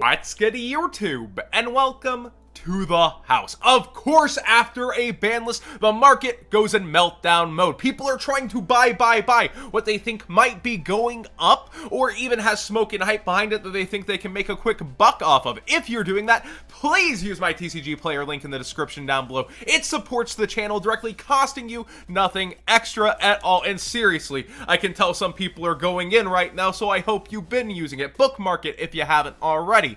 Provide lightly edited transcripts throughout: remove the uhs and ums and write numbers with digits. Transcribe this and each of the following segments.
What's good, YouTube, and welcome to the house. Of course, after a ban list, the market goes in meltdown mode. People are trying to buy what they think might be going up, or even has smoke and hype behind it that they think they can make a quick buck off of. If you're doing that, please use my TCG player link in the description down below. It supports the channel directly, costing you nothing extra at all. And seriously, I can tell some people are going in right now, so I hope you've been using it. Bookmark it if you haven't already.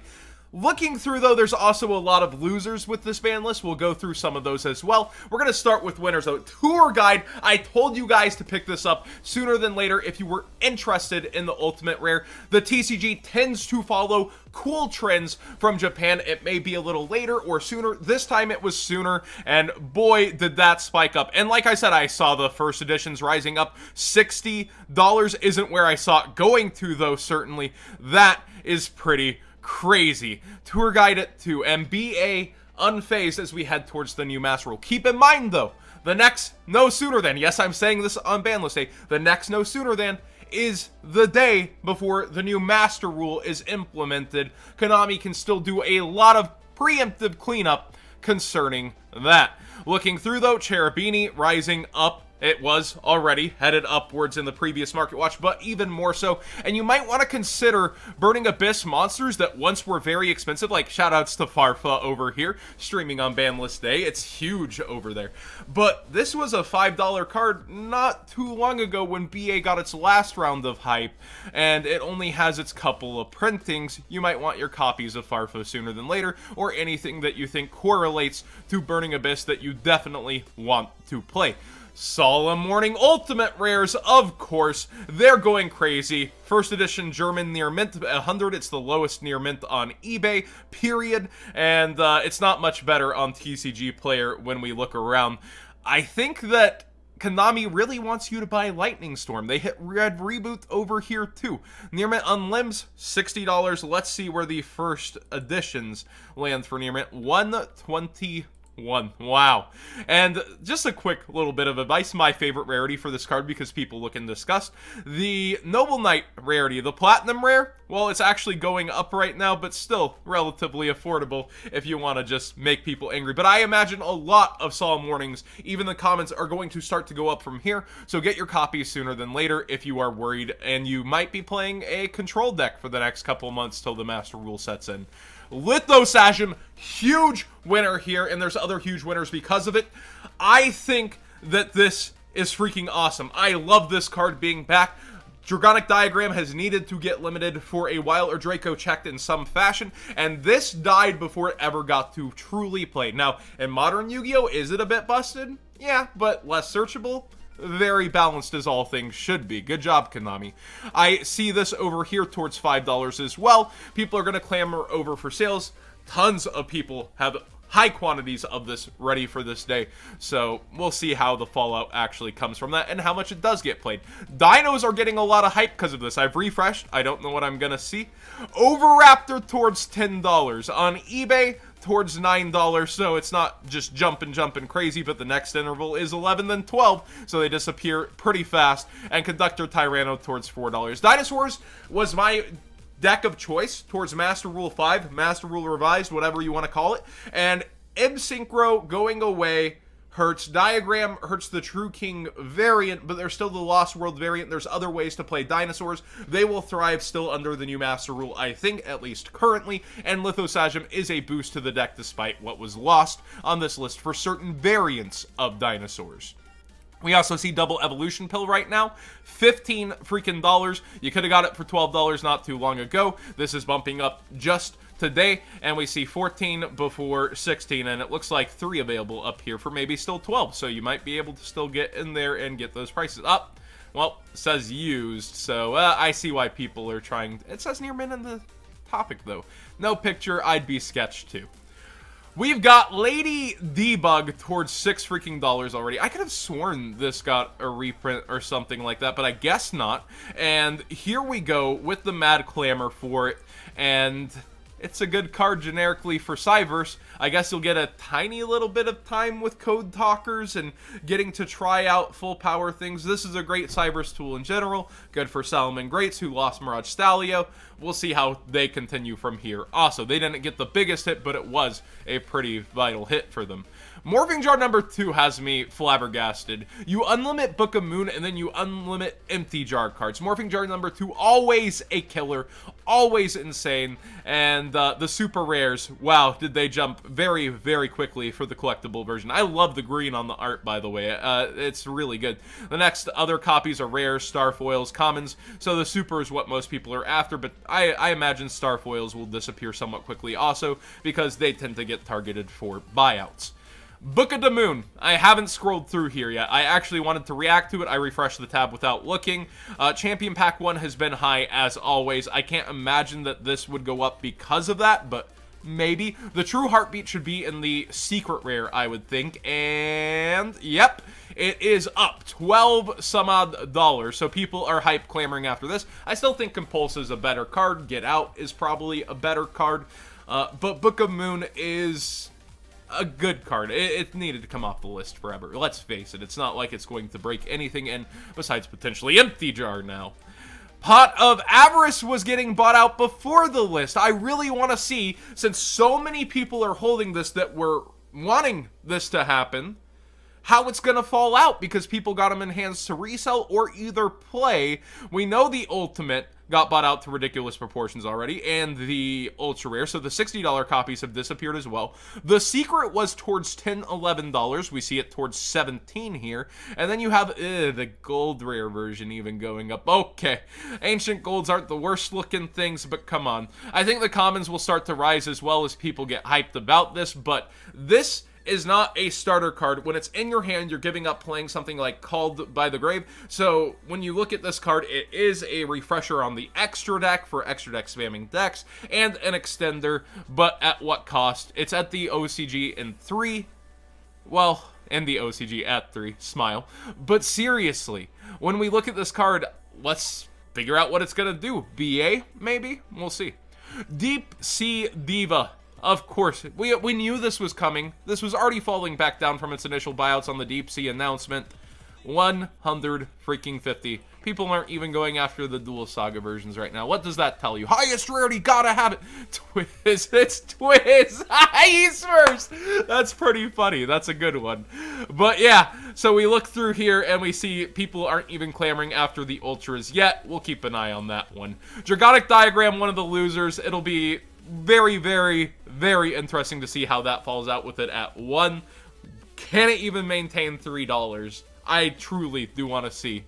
Looking through, though, there's also a lot of losers with this ban list. We'll go through some of those as well. We're going to start with winners, though. Tour Guide, I told you guys to pick this up sooner than later if you were interested in the Ultimate Rare. The TCG tends to follow cool trends from Japan. It may be a little later or sooner. This time it was sooner, and boy, did that spike up. And like I said, I saw the first editions rising up. $60 isn't where I saw it going to, though, certainly. That is pretty crazy. Tour Guide it to MBA unfazed as we head towards the new Master Rule. Keep in mind, though, the next no sooner than, yes, I'm saying this on ban list day, the next no sooner than is the day before the new Master Rule is implemented. Konami can still do a lot of preemptive cleanup concerning that. Looking through, though, Cherubini rising up. It was already headed upwards in the previous market watch, but even more so. And you might want to consider Burning Abyss monsters that once were very expensive, like shoutouts to Farfa over here, streaming on Banlist Day. It's huge over there. But this was a $5 card not too long ago when BA got its last round of hype, and it only has its couple of printings. You might want your copies of Farfa sooner than later, or anything that you think correlates to Burning Abyss that you definitely want to play. Solemn Warning Ultimate Rares, of course, they're going crazy. First edition German near mint, 100, it's the lowest near mint on eBay, period, and it's not much better on TCG Player when we look around. I think that Konami really wants you to buy Lightning Storm. They hit Red Reboot over here too. Near mint on limbs, $60. Let's see where the first editions land for near mint. 121. Wow. And just a quick little bit of advice, my favorite rarity for this card because people look in disgust. The Noble Knight rarity, the Platinum rare, well, it's actually going up right now, but still relatively affordable if you want to just make people angry. But I imagine a lot of Solemn Warnings, even the comments, are going to start to go up from here, so get your copies sooner than later if you are worried, and you might be playing a control deck for the next couple months till the Master Rule sets in. Lithosajum, huge winner here, and there's other huge winners because of it. I think that this is freaking awesome. I love this card being back. Dragonic Diagram has needed to get limited for a while, or Draco checked in some fashion, and this died before it ever got to truly play. Now, in modern Yu-Gi-Oh!, is it a bit busted? Yeah, but less searchable. Very balanced as all things should be. Good job, Konami. I see this over here towards $5 as well. People are going to clamor over for sales. Tons of people have high quantities of this ready for this day. So we'll see how the fallout actually comes from that and how much it does get played. Dinos are getting a lot of hype because of this. I've refreshed. I don't know what I'm going to see. Overraptor towards $10. On eBay, towards $9, so it's not just jumping crazy, but the next interval is 11, then 12, so they disappear pretty fast. And Conductor Tyranno towards $4. Dinosaurs was my deck of choice towards Master Rule 5, Master Rule Revised, whatever you want to call it. And Ib Synchro going away hurts. Diagram hurts the True King variant, but there's still the Lost World variant. There's other ways to play dinosaurs. They will thrive still under the new Master Rule, I think, at least currently. And Lithosajum is a boost to the deck despite what was lost on this list for certain variants of dinosaurs. We also see Double Evolution Pill right now, $15 freaking dollars. You could have got it for $12 not too long ago. This is bumping up just today, and we see 14 before 16, and it looks like 3 available up here for maybe still 12, so you might be able to still get in there and get those prices up. Well, it says used, so I see why people are trying. It says near mint in the topic, though. No picture, I'd be sketched too. We've got Lady Debug towards $6 freaking dollars already. I could have sworn this got a reprint or something like that, but I guess not. And here we go with the mad clamor for it, and it's a good card generically for Cyverse. I guess you'll get a tiny little bit of time with Code Talkers and getting to try out full power things. This is a great Cyverse tool in general. Good for Salomon Greats, who lost Mirage Stalio. We'll see how they continue from here. Also, they didn't get the biggest hit, but it was a pretty vital hit for them. Morphing Jar number 2 has me flabbergasted. You unlimit Book of Moon, and then you unlimit Empty Jar cards. Morphing Jar number 2, always a killer, always insane. And the super rares, wow, did they jump very, very quickly for the collectible version. I love the green on the art, by the way. It's really good. The next other copies are rares, star foils, commons. So the super is what most people are after, but I imagine star foils will disappear somewhat quickly also, because they tend to get targeted for buyouts. Book of the Moon. I haven't scrolled through here yet. I actually wanted to react to it. I refreshed the tab without looking. Champion Pack 1 has been high as always. I can't imagine that this would go up because of that, but maybe. The true heartbeat should be in the secret rare, I would think. And, yep, it is up 12 some odd dollars. So people are hype clamoring after this. I still think Compulse is a better card. Get Out is probably a better card. But Book of Moon is a good card. It needed to come off the list forever. Let's face it, it's not like it's going to break anything in besides potentially Empty Jar now. Pot of Avarice was getting bought out before the list. I really want to see, since so many people are holding this that were wanting this to happen, how it's going to fall out, because people got them in hands to resell or either play. We know the Ultimate got bought out to ridiculous proportions already, and the ultra rare, so the $60 copies have disappeared as well. The secret was towards $10, $11. We see it towards $17 here, and then you have the gold rare version even going up. Okay, ancient golds aren't the worst looking things, but come on. I think the commons will start to rise as well as people get hyped about this, but this is not a starter card. When it's in your hand, you're giving up playing something like Called by the Grave. So when you look at this card, it is a refresher on the extra deck for extra deck spamming decks and an extender, but at what cost? It's at the OCG in 3. Well, and the OCG at 3. Smile. But seriously, when we look at this card, let's figure out what it's gonna do. BA, maybe? We'll see. Deep Sea Diva. Of course, we knew this was coming. This was already falling back down from its initial buyouts on the Deep Sea announcement. 100 freaking 50. People aren't even going after the Dual Saga versions right now. What does that tell you? Highest rarity, gotta have it. Twiz, it's Twiz. He's first. That's pretty funny. That's a good one. But yeah, so we look through here and we see people aren't even clamoring after the Ultras yet. We'll keep an eye on that one. Dragonic Diagram, one of the losers. It'll be very, very, very interesting to see how that falls out with it at 1. Can it even maintain $3? I truly do want to see.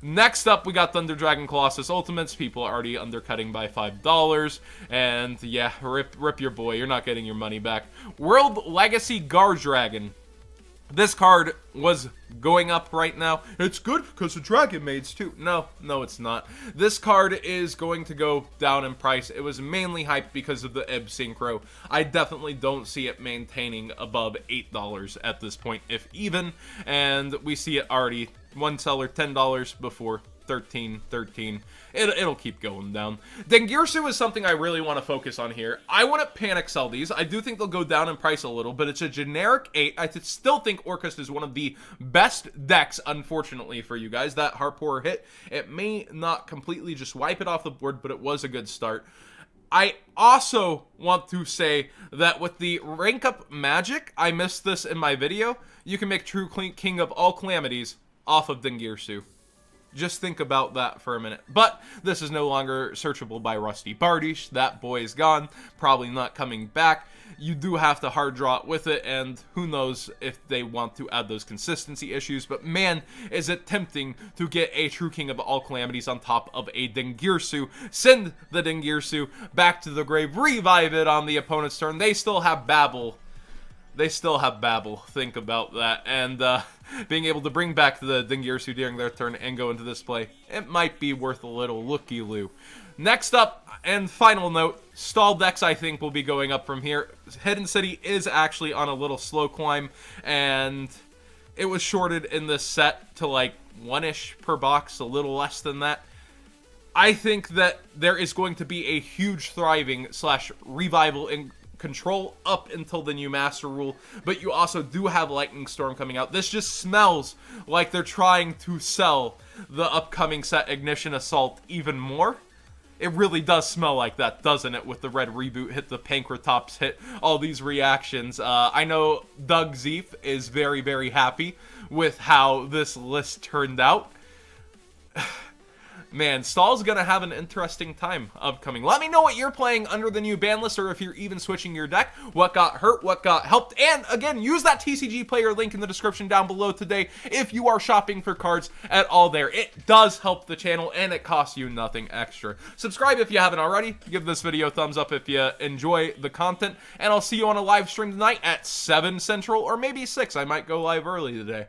Next up, we got Thunder Dragon Colossus Ultimates. People are already undercutting by $5. And yeah, rip your boy. You're not getting your money back. World Legacy Gar Dragon. This card was going up right now. It's good because the Dragon Maids too. No, it's not. This card is going to go down in price. It was mainly hyped because of the Ebb Synchro. I definitely don't see it maintaining above $8 at this point, if even. And we see it already. One seller, $10 before. 13. It'll keep going down. Dengirsu is something I really want to focus on here. I wouldn't panic sell these. I do think they'll go down in price a little, but it's a generic 8. I still think Orcust is one of the best decks, unfortunately for you guys. That Harpour hit, it may not completely just wipe it off the board, but it was a good start. I also want to say that with the rank up magic, I missed this in my video, you can make True King of all calamities off of Dengirsu. Just think about that for a minute. But this is no longer searchable by Rusty Bardish. That boy is gone. Probably not coming back. You do have to hard draw it with it, and who knows if they want to add those consistency issues. But man, is it tempting to get a True King of all calamities on top of a Dengirsu. Send the Dengirsu back to the grave. Revive it on the opponent's turn. They still have Babel. Think about that. And being able to bring back the Dengirsu during their turn and go into this play, it might be worth a little looky-loo. Next up, and final note, stall decks I think will be going up from here. Hidden City is actually on a little slow climb, and it was shorted in this set to like 1-ish per box, a little less than that. I think that there is going to be a huge thriving / revival in Control up until the new Master Rule, but you also do have Lightning Storm coming out. This just smells like they're trying to sell the upcoming set Ignition Assault even more. It really does smell like that, doesn't it? With the red reboot hit, the Pankratops hit, all these reactions. I know Doug Zeef is very, very happy with how this list turned out. Man, Stahl's gonna have an interesting time upcoming. Let me know what you're playing under the new ban list, or if you're even switching your deck, what got hurt, what got helped, and again, use that TCG player link in the description down below today if you are shopping for cards at all there. It does help the channel, and it costs you nothing extra. Subscribe if you haven't already, give this video a thumbs up if you enjoy the content, and I'll see you on a live stream tonight at 7 Central, or maybe 6, I might go live early today.